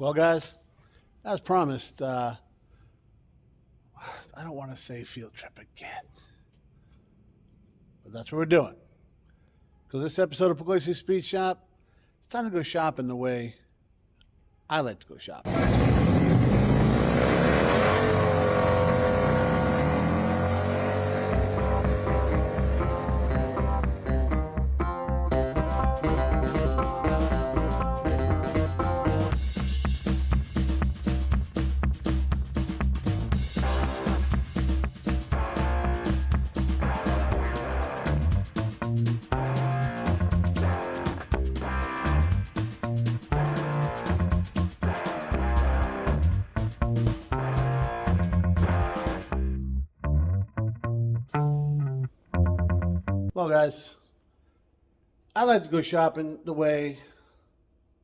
Well, guys, as promised, I don't want to say field trip again, but that's what we're doing. Because this episode of Pugliese Speed Shop, it's time to go shopping the way I like to go shopping. Well, guys, I like to go shopping the way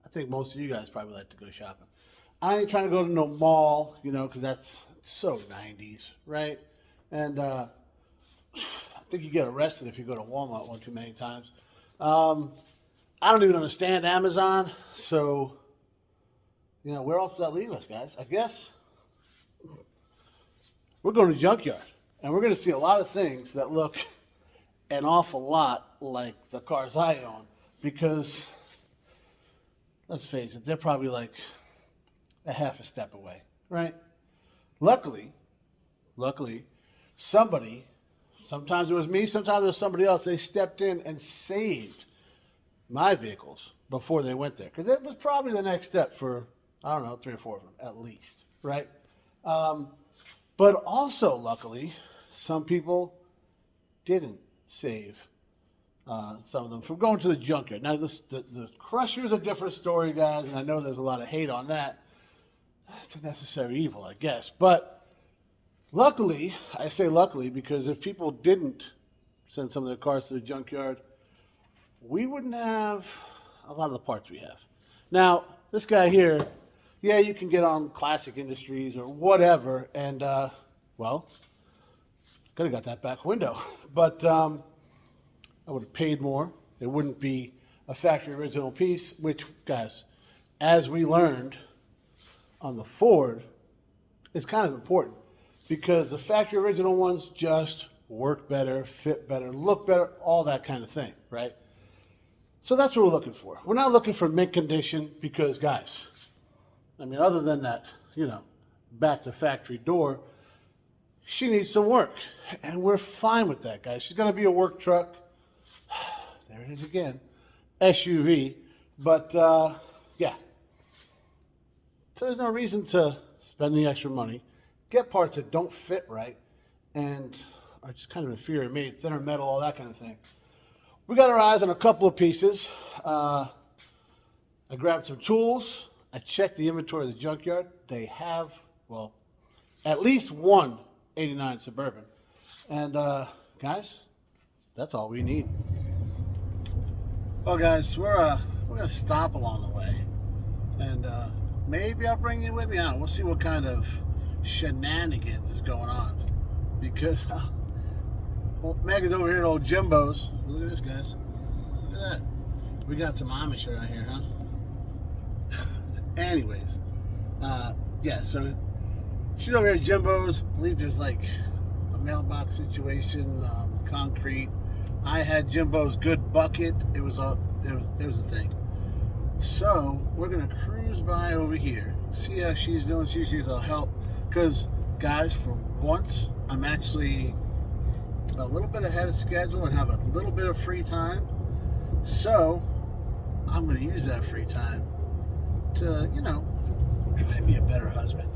I think most of you guys probably like to go shopping. I ain't trying to go to no mall, because that's so 90s, right? And I think you get arrested if you go to Walmart one too many times. I don't even understand Amazon, so, where else does that leave us, guys? I guess we're going to Junkyard, and we're going to see a lot of things that look an awful lot like the cars I own, because let's face it, they're probably like a half a step away, right? Luckily, somebody, sometimes it was me, sometimes it was somebody else, they stepped in and saved my vehicles before they went there, because it was probably the next step for, I don't know, 3 or 4 of them at least, right? But also, luckily, some people didn't save some of them from going to the junkyard. Now, the Crusher is a different story, guys, and I know there's a lot of hate on that. It's a necessary evil, I guess. But luckily, I say luckily, because if people didn't send some of their cars to the junkyard, we wouldn't have a lot of the parts we have. Now, this guy here, yeah, you can get on Classic Industries or whatever, and, could have got that back window, but I would have paid more. It wouldn't be a factory original piece, which, guys, as we learned on the Ford, is kind of important, because the factory original ones just work better, fit better, look better, all that kind of thing, right? So that's what we're looking for. We're not looking for mint condition, because, guys, other than that, back to factory door, she needs some work, and we're fine with that, guys. She's going to be a work truck. There it is again, SUV. But, yeah. So there's no reason to spend the extra money, get parts that don't fit right, and are just kind of inferior made, thinner metal, all that kind of thing. We got our eyes on a couple of pieces. I grabbed some tools. I checked the inventory of the junkyard. They have, at least one 89 Suburban. And, guys, that's all we need. Well, guys, we're going to stop along the way. And maybe I'll bring you with me on. We'll see what kind of shenanigans is going on. Because Megan's over here at old Jimbo's. Look at this, guys. Look at that. We got some Amish around here, huh? Anyways, yeah, so she's over here at Jimbo's. I believe there's like a mailbox situation, concrete. I had Jimbo's good bucket. It was a thing. So we're gonna cruise by over here, see how she's doing. See if she'll help. Because, guys, for once, I'm actually a little bit ahead of schedule and have a little bit of free time. So I'm gonna use that free time to, try and be a better husband.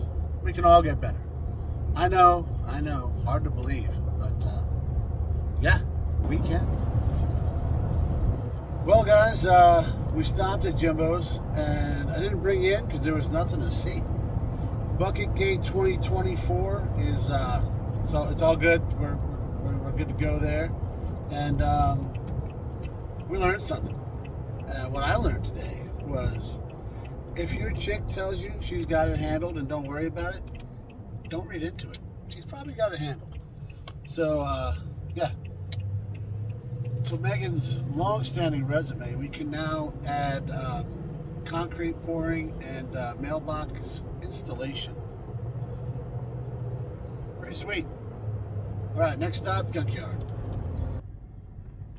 We can all get better. I know, hard to believe, but yeah, we can. Well, guys, we stopped at Jimbo's, and I didn't bring you in because there was nothing to see. Bucket Gate 2024 is it's all good. We're good to go there, and we learned something. What I learned today was, if your chick tells you she's got it handled and don't worry about it, don't read into it. She's probably got it handled. So, yeah. To Megan's long-standing resume, we can now add concrete pouring and mailbox installation. Pretty sweet. All right, next stop, Junkyard.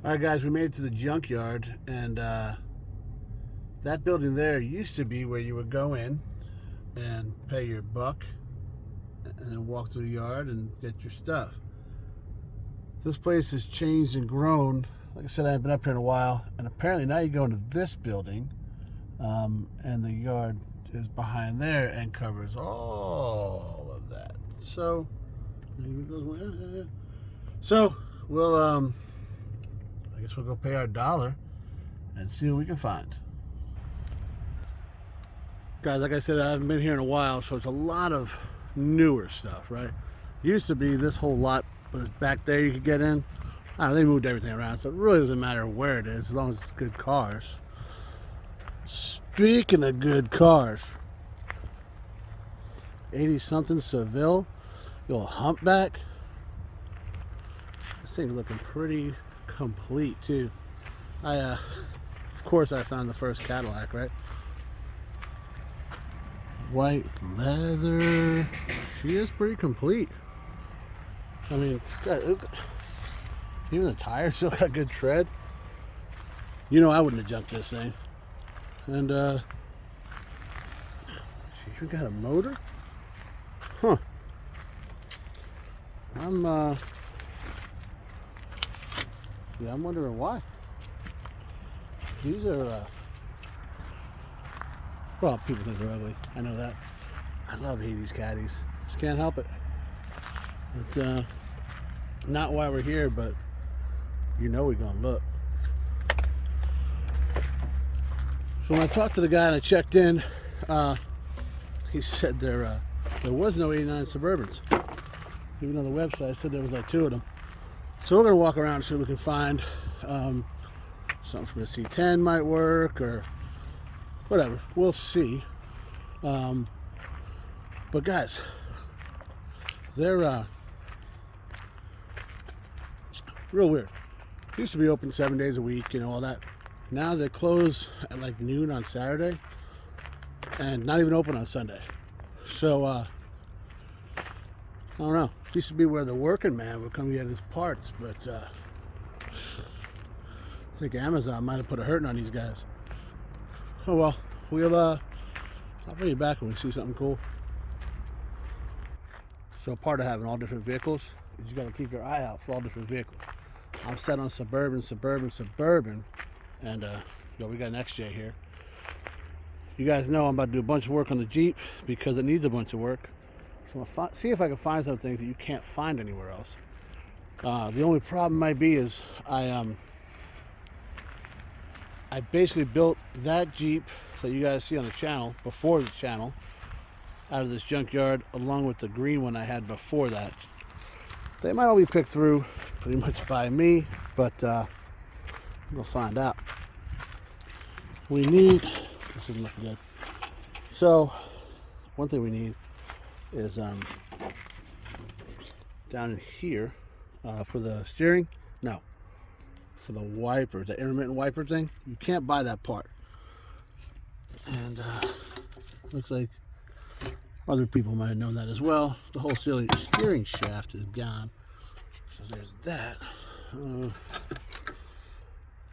All right, guys, we made it to the Junkyard, and that building there used to be where you would go in and pay your buck and then walk through the yard and get your stuff. This place has changed and grown. Like I said, I haven't been up here in a while, and apparently now you go into this building, and the yard is behind there and covers all of that. So we'll I guess we'll go pay our $1 and see what we can find. Guys, like I said, I haven't been here in a while, so it's a lot of newer stuff, right? Used to be this whole lot, but back there you could get in. I don't know, they moved everything around, so it really doesn't matter where it is, as long as it's good cars. Speaking of good cars, 80-something Seville, the old humpback. This thing's looking pretty complete, too. Of course, I found the first Cadillac, right? White leather. She is pretty complete. I mean, God, look, even the tires still got good tread. You know, I wouldn't have junked this thing. And she even got a motor? Huh. I'm wondering why. These are well, people think they're ugly. I know that. I love 80s caddies. Just can't help it. It's not why we're here, but you know we're gonna look. So when I talked to the guy and I checked in, he said there was no 89 Suburbans. Even on the website said there was like 2 of them. So we're gonna walk around and see what we can find. Something from a C10 might work, or whatever. We'll see. But guys, they're real weird. Used to be open 7 days a week, you know, all that. Now they close at like noon on Saturday and not even open on Sunday. So I don't know. It used to be where the working man would come get his parts, but I think Amazon might have put a hurting on these guys. Oh well, I'll bring you back when we see something cool. So part of having all different vehicles is you got to keep your eye out for all different vehicles. I'm set on Suburban, and we got an XJ here. You guys know I'm about to do a bunch of work on the Jeep because it needs a bunch of work. So I'll see if I can find some things that you can't find anywhere else. The only problem might be is I basically built that Jeep that you guys see on the channel, before the channel, out of this Junkyard, along with the green one I had before that. They might all be picked through pretty much by me, but we'll find out. We need, this isn't looking good. So, one thing we need is down in here for the steering, no, for the wipers, the intermittent wiper thing. You can't buy that part. And looks like other people might have known that as well. The whole steering shaft is gone. So there's that. You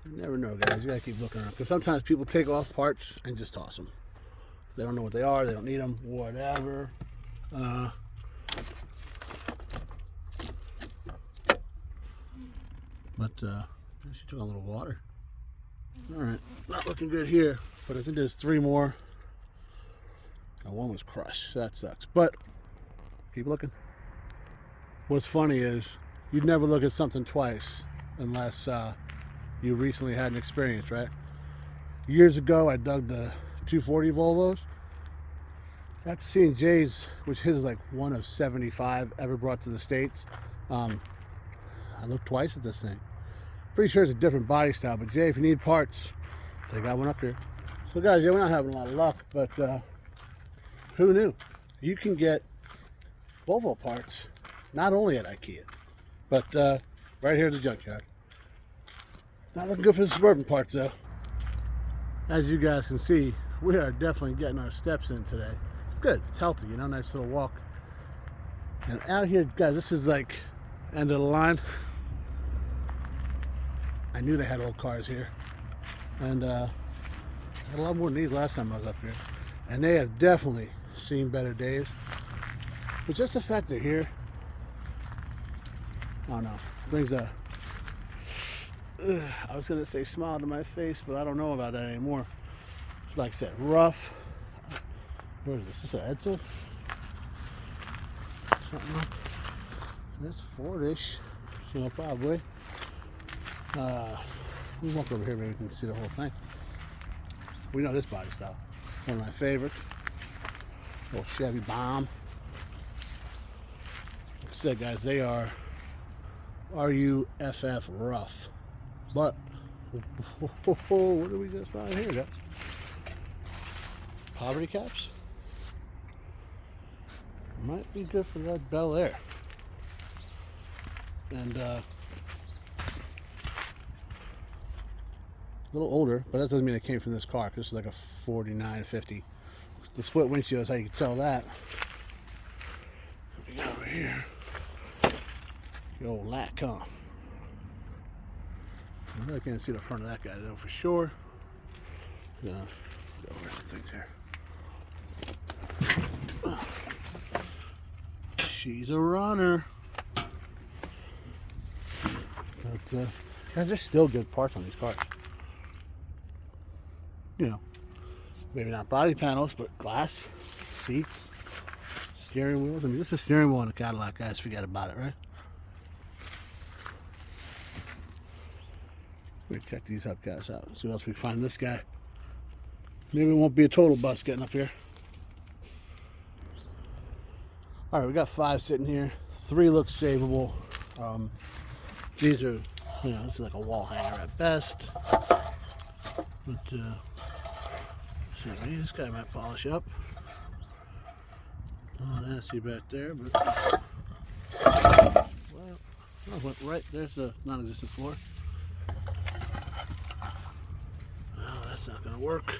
never know, guys. You gotta keep looking around, because sometimes people take off parts and just toss them. They don't know what they are. They don't need them. Whatever. But she took a little water. All right, not looking good here. But I think there's 3 more. And one was crushed. So that sucks. But keep looking. What's funny is you'd never look at something twice unless you recently had an experience, right? Years ago, I dug the 240 Volvos. After seeing Jay's, which his is like one of 75 ever brought to the States, I looked twice at this thing. Pretty sure it's a different body style, but Jay, if you need parts, they got one up here. So guys, yeah, we're not having a lot of luck, but who knew? You can get Volvo parts, not only at IKEA, but right here at the Junkyard. Not looking good for the Suburban parts though. As you guys can see, we are definitely getting our steps in today. It's good. It's healthy, you know, nice little walk. And out here, guys, this is like end of the line. I knew they had old cars here. And I had a lot more than these last time I was up here. And they have definitely seen better days. But just the fact they're here, I don't know, brings a, I was going to say smile to my face, but I don't know about that anymore. Like I said, rough. Where is this? Is this an Edsel? Something. It's Fordish, so probably. We walk over here, maybe we can see the whole thing. We know this body style. One of my favorites. Little Chevy bomb. Like I said, guys, they are RUFF rough. But what do we just find here, guys? Poverty caps? Might be good for that Bel Air. And a little older, but that doesn't mean it came from this car, because this is like a 49, 50. The split windshield is how you can tell that. What we got over here? The old lack, huh? I really can't see the front of that guy though for sure. Yeah. Go over some things here. She's a runner. But guys, there's still good parts on these cars. You know, maybe not body panels, but glass, seats, steering wheels. I mean, this is a steering wheel in a Cadillac, guys. Forget about it, right? We're gonna check these hubcaps out. See what else we can find in this guy. Maybe it won't be a total bust getting up here. All right, we got 5 sitting here. 3 look savable. These are, you know, this is like a wall hanger at best. But so this guy might polish up. Oh, nasty back there, but well, oh, right there's the non-existent floor. Oh, that's not gonna work.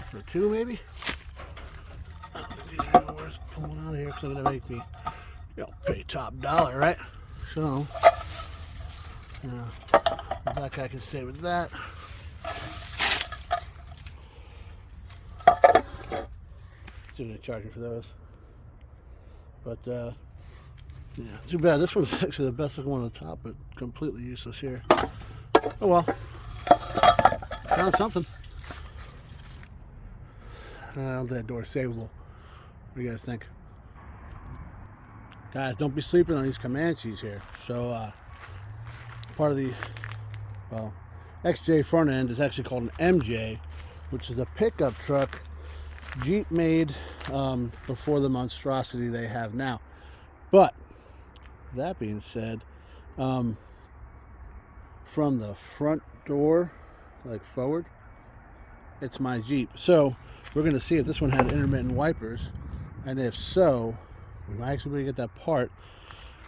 For 2 maybe? I don't think these are worth pulling out of here because I'm gonna make me, you know, pay top dollar, right? So, that guy can stay with that. See what they're charging for those. But yeah, too bad. This one's actually the best looking one on the top, but completely useless here. Oh well, found something. That door's savable. What do you guys think? Guys, don't be sleeping on these Comanches here. So, part of the, well, XJ front end is actually called an MJ, which is a pickup truck Jeep made before the monstrosity they have now. But, that being said, from the front door, like forward, it's my Jeep. So, we're going to see if this one had intermittent wipers, and if so, we might actually get that part,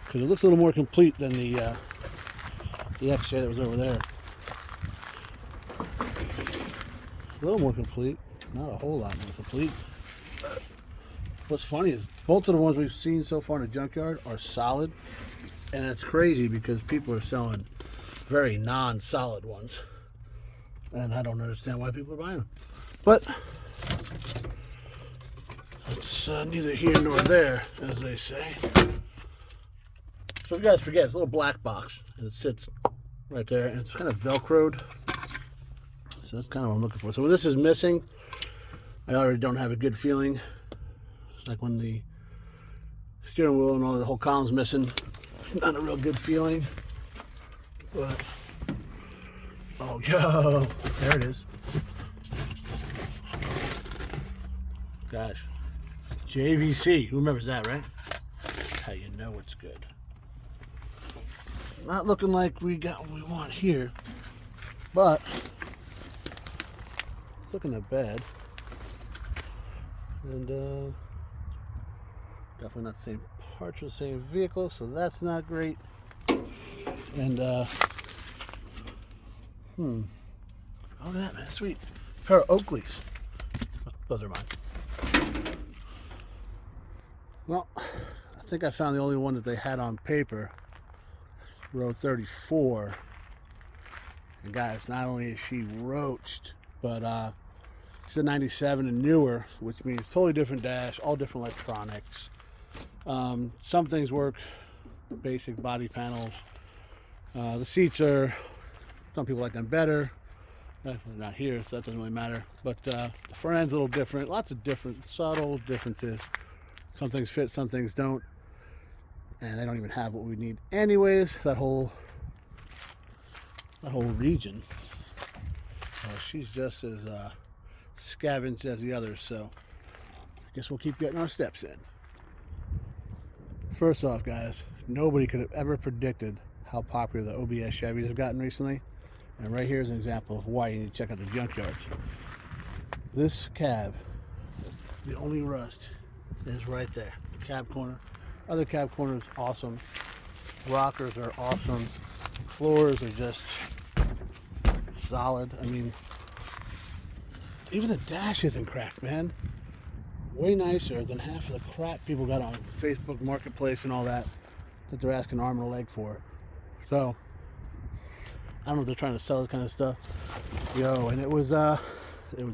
because it looks a little more complete than the XJ that was over there. A little more complete, not a whole lot more complete. What's funny is both of the ones we've seen so far in the junkyard are solid, and it's crazy because people are selling very non-solid ones, and I don't understand why people are buying them. But it's neither here nor there, as they say. So if you guys forget, it's a little black box, and it sits right there, and it's kind of Velcroed. So that's kind of what I'm looking for. So when this is missing, I already don't have a good feeling. It's like when the steering wheel and all the whole column's missing, not a real good feeling. But oh, yo, there it is. Gosh, JVC, who remembers that, right? How you know it's good. Not looking like we got what we want here, but it's looking not bad. And definitely not the same parts or the same vehicle, so that's not great. And Oh, look at that, man. Sweet. Pair of Oakleys. Those are mine. Well, I think I found the only one that they had on paper. Row 34. And guys, not only is she roached, but it's a 97 and newer, which means totally different dash, all different electronics. Some things work, basic body panels. The seats are, some people like them better. They're not here, so that doesn't really matter. But the front end's a little different. Lots of different, subtle differences. Some things fit, some things don't. And they don't even have what we need anyways, that whole region. She's just as scavenged as the others, so I guess we'll keep getting our steps in. First off, guys, nobody could have ever predicted how popular the OBS Chevys have gotten recently. And right here is an example of why you need to check out the Junkyards. This cab, it's the only rust, is right there. The cab corner. Other cab corners, awesome. Rockers are awesome. Floors are just solid. I mean, even the dash isn't cracked, man. Way nicer than half of the crap people got on Facebook Marketplace and all that they're asking an arm and a leg for. So, I don't know if they're trying to sell this kind of stuff. Yo, and it was a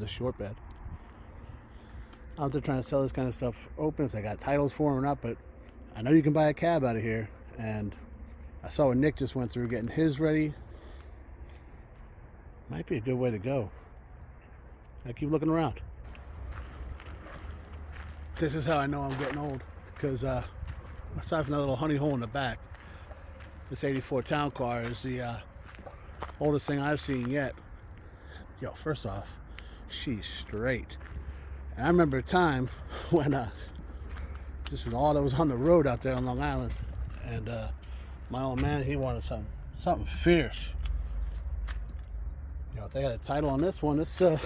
short bed. I don't know if they're trying to sell this kind of stuff open, if they got titles for them or not, but I know you can buy a cab out of here. And I saw what Nick just went through getting his ready. Might be a good way to go. I keep looking around. This is how I know I'm getting old, because aside from that little honey hole in the back, this 84 town car is the oldest thing I've seen yet. Yo, first off, she's straight. And I remember a time when this was all that was on the road out there on Long Island, and my old man, he wanted something fierce. You know, if they had a title on this one, this set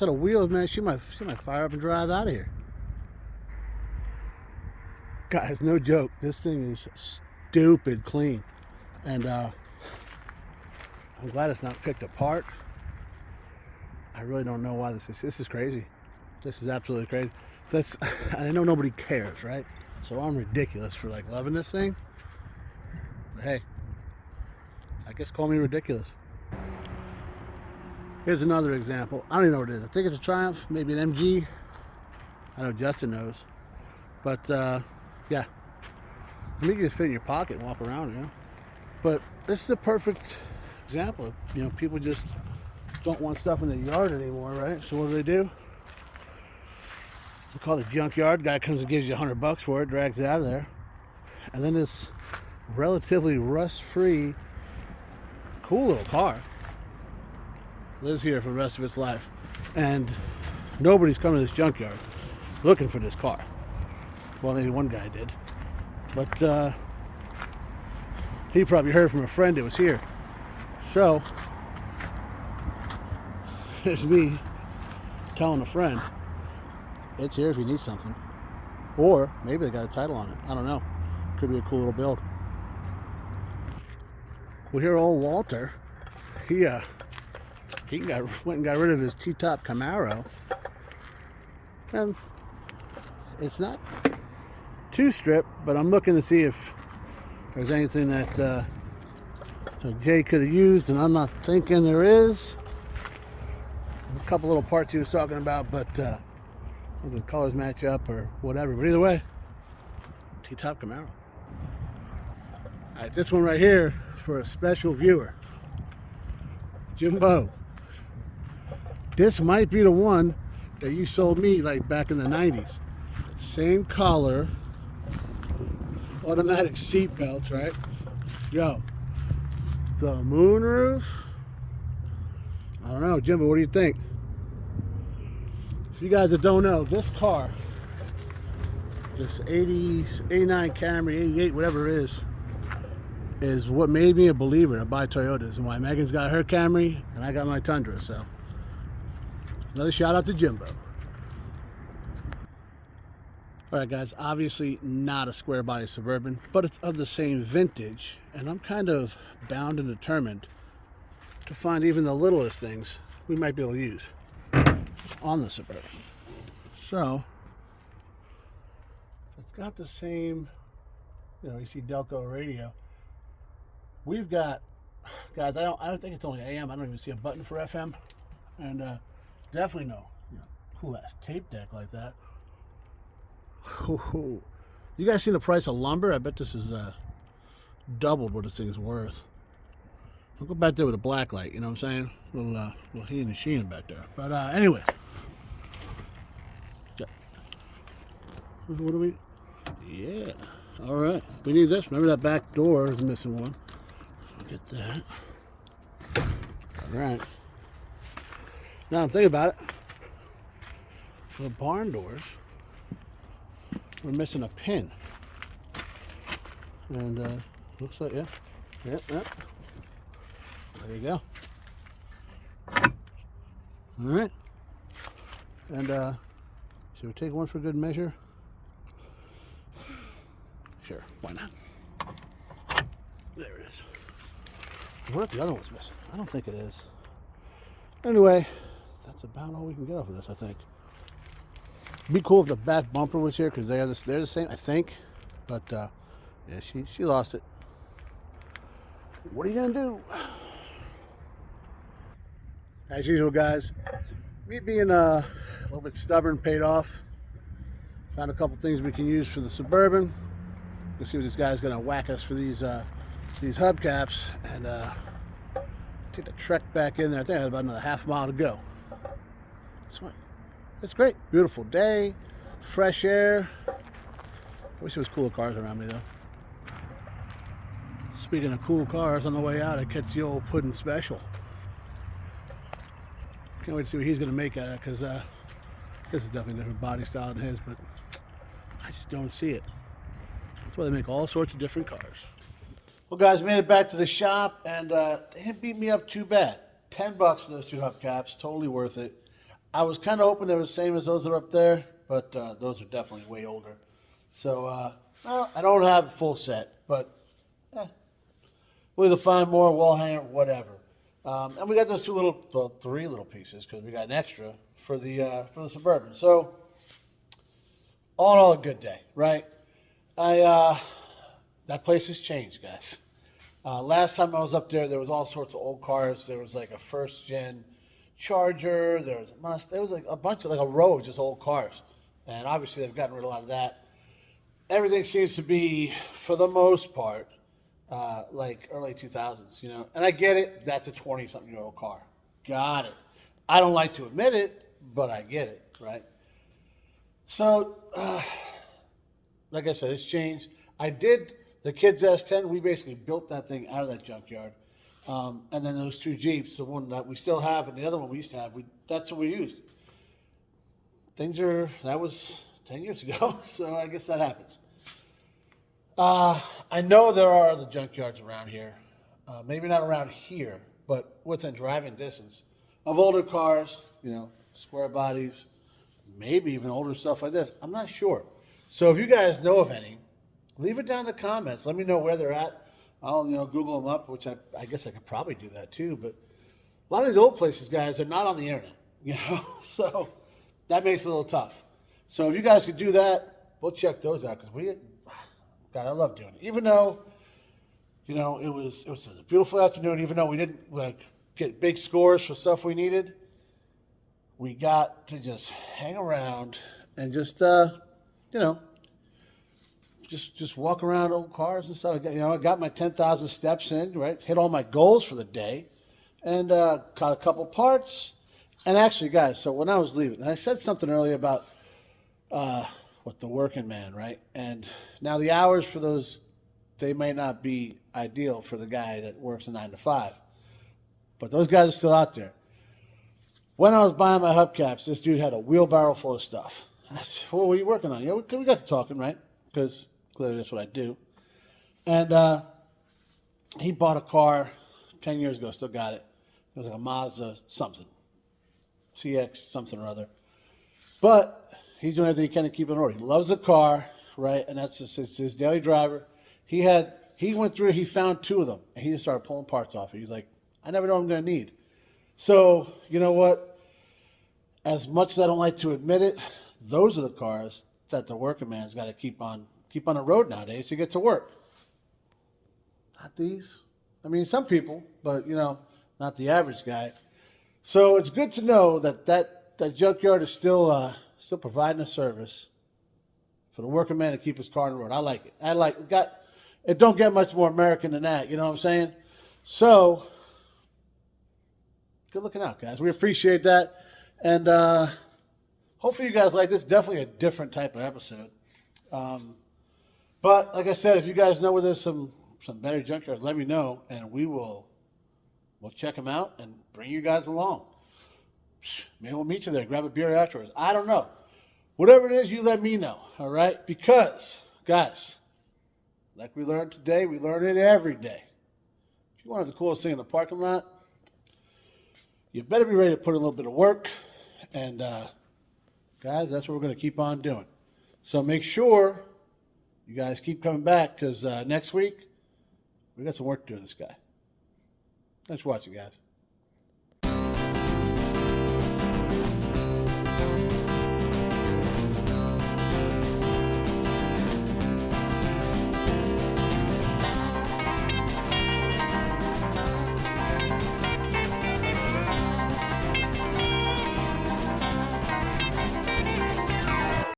of wheels, man, she might fire up and drive out of here. Guys, no joke, this thing is stupid clean, and I'm glad it's not picked apart. I really don't know why this is crazy. This is absolutely crazy. I know nobody cares, right? So I'm ridiculous for like loving this thing. But hey, I guess call me ridiculous. Here's another example. I don't even know what it is. I think it's a Triumph, maybe an MG. I know Justin knows. But yeah, I mean, you can just fit in your pocket and walk around, you know. But this is a perfect example. You know, people just don't want stuff in their yard anymore, right? So what do? We call it Junkyard. Guy comes and gives you $100 for it, drags it out of there. And then this relatively rust-free, cool little car lives here for the rest of its life. And nobody's coming to this Junkyard looking for this car. Well, maybe one guy did. But he probably heard from a friend it was here. So, there's me telling a friend, it's here if you need something. Or maybe they got a title on it. I don't know. Could be a cool little build. Well, here old Walter, he went and got rid of his T-top Camaro. And it's not too stripped, but I'm looking to see if there's anything that Jay could have used, and I'm not thinking there is. A couple little parts he was talking about, but the colors match up or whatever. But either way, T-top Camaro. All right, this one right here for a special viewer, Jimbo. This might be the one that you sold me like back in the 90s. Same color, automatic seat belts, right? Yo, the moonroof. I don't know, Jimbo, what do you think? For you guys that don't know, this car, this 80, 89 Camry, 88, whatever it is what made me a believer to buy Toyotas, and why Megan's got her Camry and I got my Tundra. So another shout out to Jimbo. All right, guys, obviously not a square body Suburban, but it's of the same vintage, and I'm kind of bound and determined to find even the littlest things we might be able to use on the Suburban. So, it's got the same, you see Delco radio. We've got, guys, I don't think it's only AM. I don't even see a button for FM, and definitely no, cool ass tape deck like that. Ooh. You guys seen the price of lumber? I bet this is doubled what this thing's worth. I'll go back there with a black light, you know what I'm saying? Little he and sheen back there. But anyway. What do we? Yeah. All right. We need this. Remember that back door is missing one. So get that. All right. Now I'm thinking about it. For the barn doors, we're missing a pin. And looks like, yeah. There you go. All right. And should we take one for good measure? Sure, why not? There it is. I wonder if the other one's missing. I don't think it is. Anyway, that's about all we can get off of this, I think. It'd be cool if the back bumper was here, because they're the same, I think. But yeah, she lost it. What are you gonna do? As usual, guys, me being a little bit stubborn paid off. Found a couple things we can use for the Suburban. We'll see what this guy's gonna whack us for these hubcaps, and take the trek back in there. I think I have about another half mile to go. It's great, beautiful day, fresh air. I wish there was cooler cars around me though. Speaking of cool cars, on the way out I catch the old Puddin' Special. Can't wait to see what he's gonna make at it, because this is definitely a different body style than his, but I just don't see it. That's why they make all sorts of different cars. Well, guys, made it back to the shop, and they didn't beat me up too bad. $10 for those two hubcaps, totally worth it. I was kind of hoping they were the same as those that are up there, but those are definitely way older. So, well, I don't have a full set, but we'll either find more, wall hanger, whatever. And we got those three little pieces, because we got an extra for the Suburban. So, all in all, a good day, right? That place has changed, guys. Last time I was up there was all sorts of old cars. There was like a first gen Charger. There was a Mustang. There was like a bunch of, like a row of just old cars. And obviously they've gotten rid of a lot of that. Everything seems to be, for the most part, like early 2000s, And I get it. That's a 20-something-year-old car. Got it. I don't like to admit it, but I get it, right? So, like I said, it's changed. The kid's S10, we basically built that thing out of that junkyard. And then those two Jeeps, the one that we still have and the other one we used to have, that's what we used. That was 10 years ago, so I guess that happens. I know there are other junkyards around here. Maybe not around here, but within driving distance of older cars, square bodies, maybe even older stuff like this. I'm not sure. So if you guys know of any, leave it down in the comments. Let me know where they're at. I'll Google them up, which I guess I could probably do that too. But a lot of these old places, guys, are not on the internet, so that makes it a little tough. So if you guys could do that, we'll check those out, because God, I love doing it. Even though, it was a beautiful afternoon. Even though we didn't get big scores for stuff we needed, we got to just hang around and just just walk around old cars and stuff. I got my 10,000 steps in, right? Hit all my goals for the day, and caught a couple parts. And actually, guys, so when I was leaving, and I said something earlier about the working man, right? And now the hours for those, they may not be ideal for the guy that works a 9 to 5, but those guys are still out there. When I was buying my hubcaps, this dude had a wheelbarrow full of stuff. I said, "Well, what are you working on?" We got to talking, right? Because clearly that's what I do. And he bought a car 10 years ago, still got it. It was like a Mazda something, CX something or other. But he's doing everything he can to keep it in order. He loves the car, right? And that's just his daily driver. He went through, he found 2 of them, and he just started pulling parts off it. He's like, I never know what I'm going to need. So, you know what? As much as I don't like to admit it, those are the cars that the working man's got to keep on the road nowadays to get to work. Not these. I mean, some people, but, you know, not the average guy. So it's good to know that Junkyard is still providing a service for the working man to keep his car on the road. I like it. It don't get much more American than that. You know what I'm saying? So good looking out, guys. We appreciate that. And hopefully you guys like this. Definitely a different type of episode. But like I said, if you guys know where there's some better junkyards, let me know, and we'll check them out and bring you guys along. Maybe we'll meet you there. Grab a beer afterwards. I don't know. Whatever it is, you let me know, all right? Because, guys, like we learned today, we learn it every day. If you wanted the coolest thing in the parking lot, you better be ready to put in a little bit of work. And, guys, that's what we're going to keep on doing. So make sure you guys keep coming back, because next week, we got some work to do with this guy. Thanks for watching, guys.